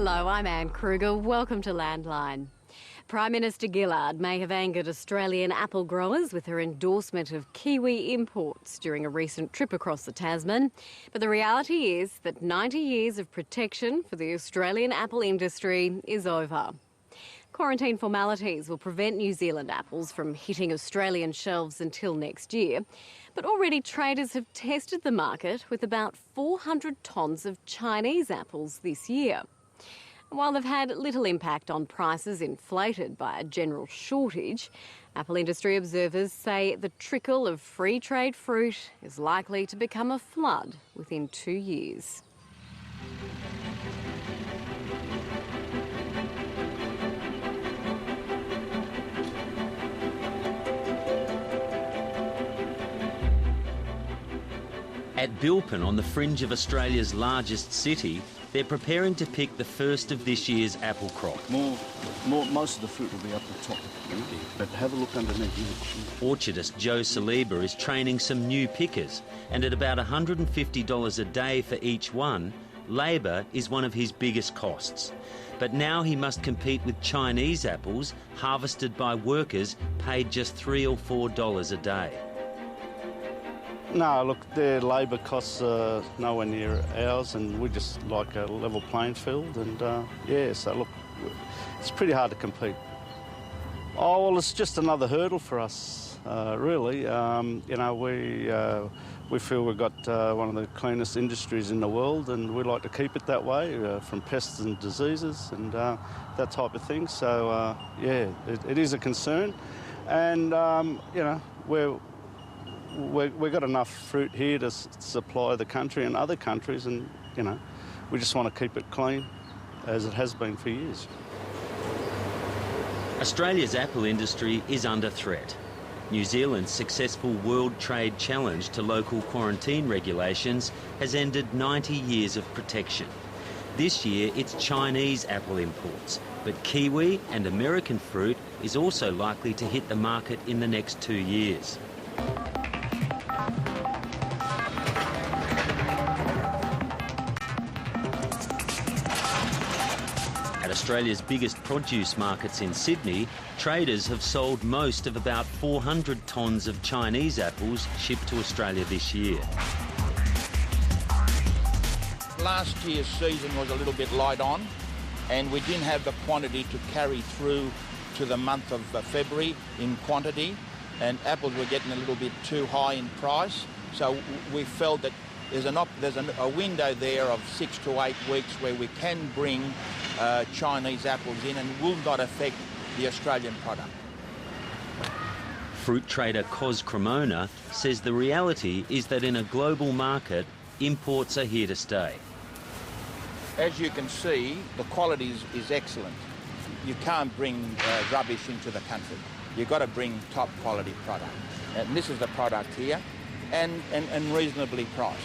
Hello, I'm Anne Kruger. Welcome to Landline. Prime Minister Gillard may have angered Australian apple growers with her endorsement of kiwi imports during a recent trip across the Tasman. But the reality is that 90 years of protection for the Australian apple industry is over. Quarantine formalities will prevent New Zealand apples from hitting Australian shelves until next year. But already traders have tested the market with about 400 tonnes of Chinese apples this year. While they've had little impact on prices inflated by a general shortage, apple industry observers say the trickle of free trade fruit is likely to become a flood within 2 years. At Bilpin, on the fringe of Australia's largest city, they're preparing to pick the first of this year's apple crop. Most of the fruit will be up the top, but have a look underneath. Orchardist Joe Saliba is training some new pickers, and at about $150 a day for each one, labour is one of his biggest costs. But now he must compete with Chinese apples harvested by workers paid just $3 or $4 a day. No, look, their labour costs are nowhere near ours, and we just like a level playing field, and so look, it's pretty hard to compete. Oh, well, it's just another hurdle for us, really. We feel we've got one of the cleanest industries in the world, and we like to keep it that way, from pests and diseases and that type of thing. So, it is a concern, and, we've got enough fruit here to supply the country and other countries, and, we just want to keep it clean, as it has been for years. Australia's apple industry is under threat. New Zealand's successful World Trade Challenge to local quarantine regulations has ended 90 years of protection. This year, it's Chinese apple imports, but kiwi and American fruit is also likely to hit the market in the next 2 years. At Australia's biggest produce markets in Sydney, traders have sold most of about 400 tonnes of Chinese apples shipped to Australia this year. Last year's season was a little bit light on, and we didn't have the quantity to carry through to the month of February in quantity, and apples were getting a little bit too high in price, so we felt that there's a window there of 6 to 8 weeks where we can bring Chinese apples in and will not affect the Australian product. Fruit trader Cos Cremona says the reality is that in a global market, imports are here to stay. As you can see, the quality is excellent. You can't bring rubbish into the country. You've got to bring top quality product. And this is the product here, and reasonably priced.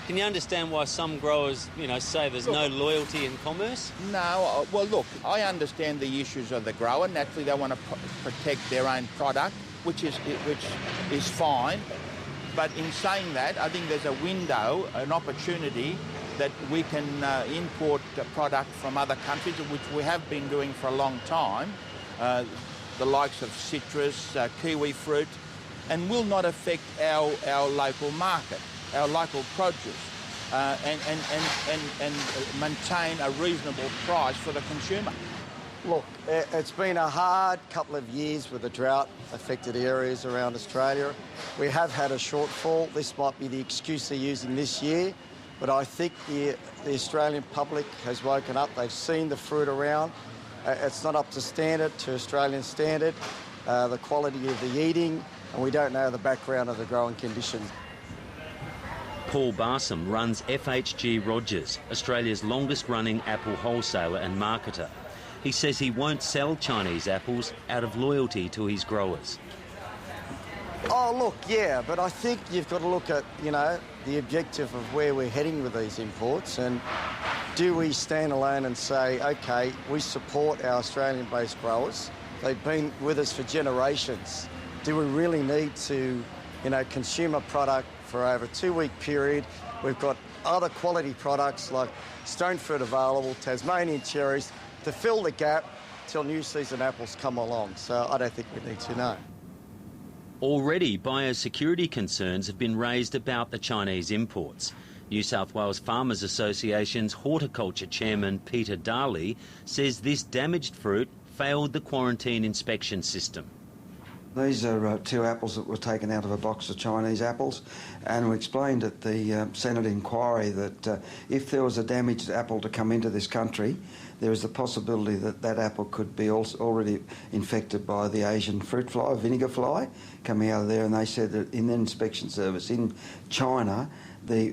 Can you understand why some growers, say there's no loyalty in commerce? No, well, look, I understand the issues of the grower. Naturally, they want to protect their own product, which is fine. But in saying that, I think there's a window, an opportunity that we can import product from other countries, which we have been doing for a long time, the likes of citrus, kiwi fruit, and will not affect our local market, our local produce, and maintain a reasonable price for the consumer. Look, it's been a hard couple of years with the drought-affected areas around Australia. We have had a shortfall. This might be the excuse they're using this year, but I think the Australian public has woken up. They've seen the fruit around. It's not up to Australian standard, the quality of the eating, and we don't know the background of the growing conditions. Paul Barsom runs FHG Rogers, Australia's longest-running apple wholesaler and marketer. He says he won't sell Chinese apples out of loyalty to his growers. Oh, look, yeah, but I think you've got to look at, the objective of where we're heading with these imports, and do we stand alone and say, OK, we support our Australian-based growers. They've been with us for generations. Do we really need to, consume a product for over a 2-week period? We've got other quality products like stone fruit available, Tasmanian cherries, to fill the gap till new season apples come along. So I don't think we need to know. Already, biosecurity concerns have been raised about the Chinese imports. New South Wales Farmers Association's horticulture chairman Peter Darley says this damaged fruit failed the quarantine inspection system. These are 2 apples that were taken out of a box of Chinese apples, and we explained at the Senate inquiry that if there was a damaged apple to come into this country, there is the possibility that that apple could be also already infected by the Asian fruit fly, vinegar fly, coming out of there. And they said that in the inspection service in China, there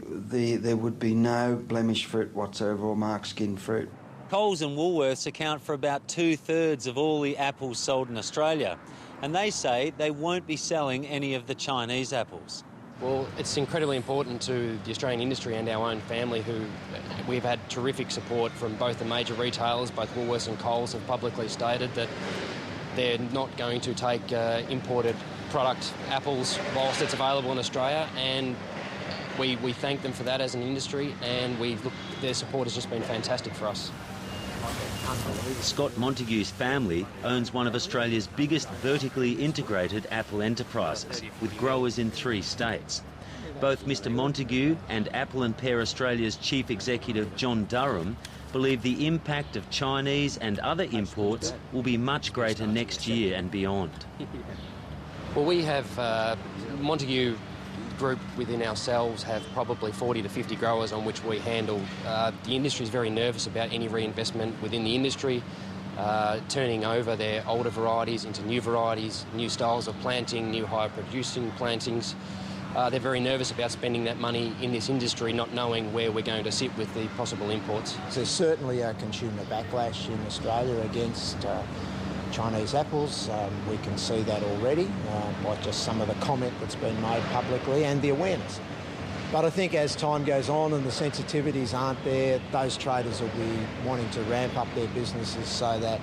would be no blemished fruit whatsoever or marked skin fruit. Coles and Woolworths account for about 2/3 of all the apples sold in Australia, and they say they won't be selling any of the Chinese apples. Well, it's incredibly important to the Australian industry and our own family, who we've had terrific support from both the major retailers. Both Woolworths and Coles have publicly stated that they're not going to take imported product apples whilst it's available in Australia, and we thank them for that as an industry, and their support has just been fantastic for us. Scott Montague's family owns one of Australia's biggest vertically integrated apple enterprises, with growers in 3 states. Both Mr Montague and Apple and Pear Australia's Chief Executive John Durham believe the impact of Chinese and other imports will be much greater next year and beyond. Well, we have Montague Group within ourselves have probably 40 to 50 growers on which we handle. The industry is very nervous about any reinvestment within the industry, turning over their older varieties into new varieties, new styles of planting, new higher producing plantings. They're very nervous about spending that money in this industry, not knowing where we're going to sit with the possible imports. There's certainly a consumer backlash in Australia against Chinese apples. We can see that already by just some of the comment that's been made publicly and the awareness. But I think as time goes on and the sensitivities aren't there, those traders will be wanting to ramp up their businesses so that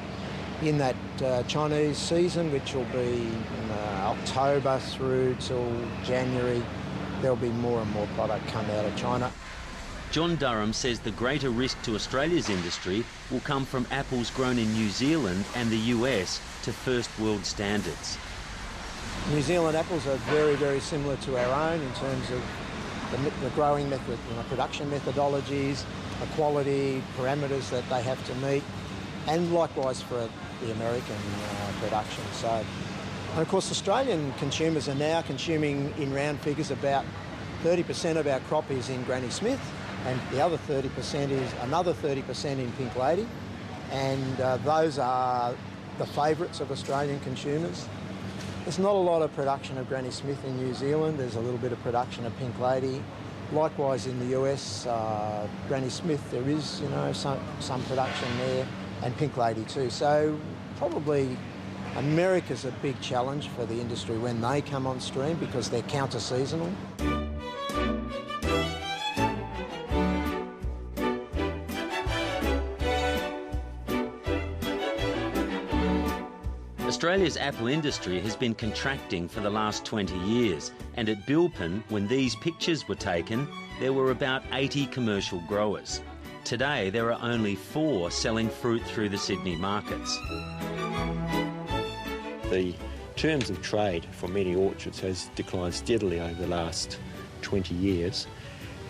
in that Chinese season, which will be October through till January, there'll be more and more product come out of China. John Durham says the greater risk to Australia's industry will come from apples grown in New Zealand and the US to first world standards. New Zealand apples are very, very similar to our own in terms of the growing method, production methodologies, the quality parameters that they have to meet, and likewise for the American production. So, and of course, Australian consumers are now consuming, in round figures, about 30% of our crop is in Granny Smith, and the other 30% is another 30% in Pink Lady, and those are the favourites of Australian consumers. There's not a lot of production of Granny Smith in New Zealand. There's a little bit of production of Pink Lady. Likewise in the US, Granny Smith, there is some production there, and Pink Lady too. So probably America's a big challenge for the industry when they come on stream because they're counter-seasonal. Australia's apple industry has been contracting for the last 20 years, and at Bilpin, when these pictures were taken, there were about 80 commercial growers. Today, there are only 4 selling fruit through the Sydney markets. The terms of trade for many orchards has declined steadily over the last 20 years,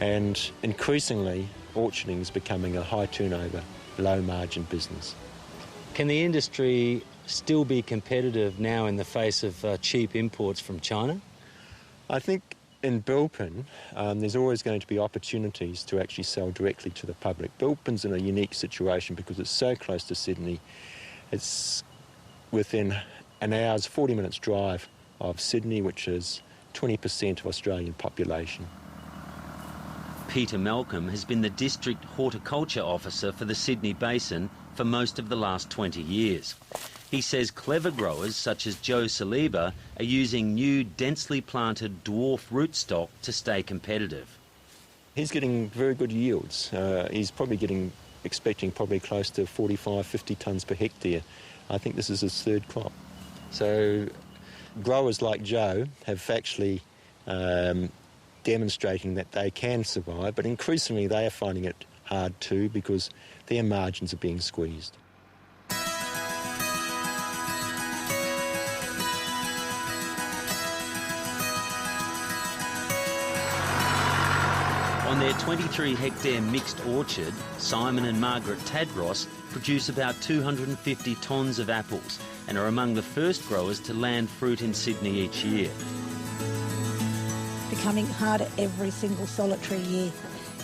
and increasingly orcharding is becoming a high turnover, low margin business. Can the industry still be competitive now in the face of cheap imports from China? I think in Bilpin, there's always going to be opportunities to actually sell directly to the public. Bilpin's in a unique situation because it's so close to Sydney. It's within an hour's 40 minutes drive of Sydney, which is 20% of Australian population. Peter Malcolm has been the District Horticulture Officer for the Sydney Basin for most of the last 20 years. He says clever growers such as Joe Saliba are using new densely planted dwarf rootstock to stay competitive. He's getting very good yields. He's probably expecting close to 45, 50 tonnes per hectare. I think this is his 3rd crop. So growers like Joe have actually demonstrating that they can survive, but increasingly they are finding it hard too because their margins are being squeezed. On their 23-hectare mixed orchard, Simon and Margaret Tadros produce about 250 tonnes of apples and are among the first growers to land fruit in Sydney each year. Becoming harder every single solitary year.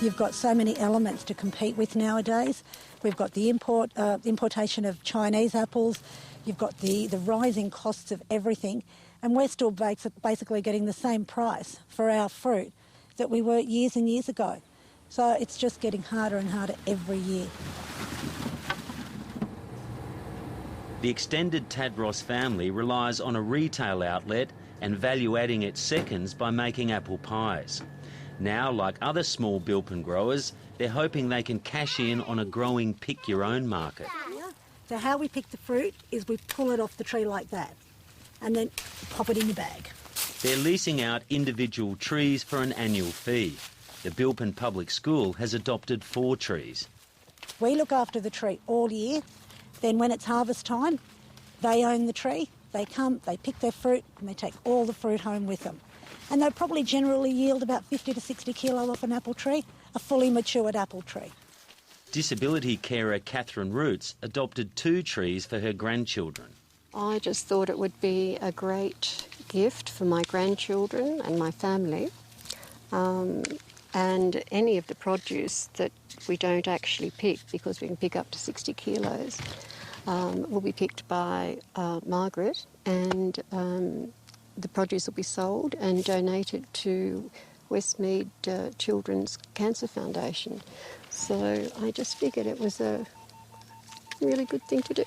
You've got so many elements to compete with nowadays. We've got the importation of Chinese apples. You've got the rising costs of everything. And we're still basically getting the same price for our fruit that we were years and years ago. So it's just getting harder and harder every year. The extended Tadros family relies on a retail outlet and value-adding its seconds by making apple pies. Now, like other small bilpin growers, they're hoping they can cash in on a growing pick-your-own market. So how we pick the fruit is we pull it off the tree like that and then pop it in the bag. They're leasing out individual trees for an annual fee. The Bilpin Public School has adopted 4 trees. We look after the tree all year. Then when it's harvest time, they own the tree. They come, they pick their fruit, and they take all the fruit home with them. And they probably generally yield about 50 to 60 kilo off an apple tree, a fully matured apple tree. Disability carer Catherine Roots adopted 2 trees for her grandchildren. I just thought it would be a great gift for my grandchildren and my family. And any of the produce that we don't actually pick, because we can pick up to 60 kilos, will be picked by Margaret, and the produce will be sold and donated to Westmead Children's Cancer Foundation. So I just figured it was a really good thing to do.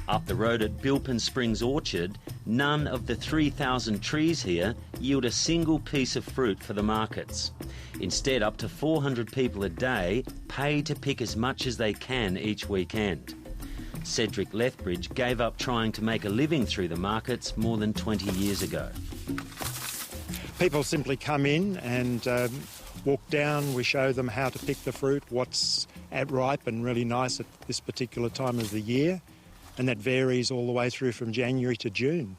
Up the road at Bilpin Springs Orchard, none of the 3,000 trees here yield a single piece of fruit for the markets. Instead, up to 400 people a day pay to pick as much as they can each weekend. Cedric Lethbridge gave up trying to make a living through the markets more than 20 years ago. People simply come in and walk down. We show them how to pick the fruit, what's at ripe and really nice at this particular time of the year. And that varies all the way through from January to June.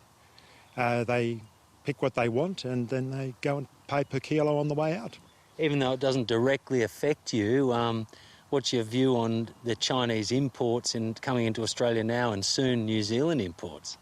They pick what they want and then they go and pay per kilo on the way out. Even though it doesn't directly affect you, what's your view on the Chinese imports coming into Australia now and soon New Zealand imports?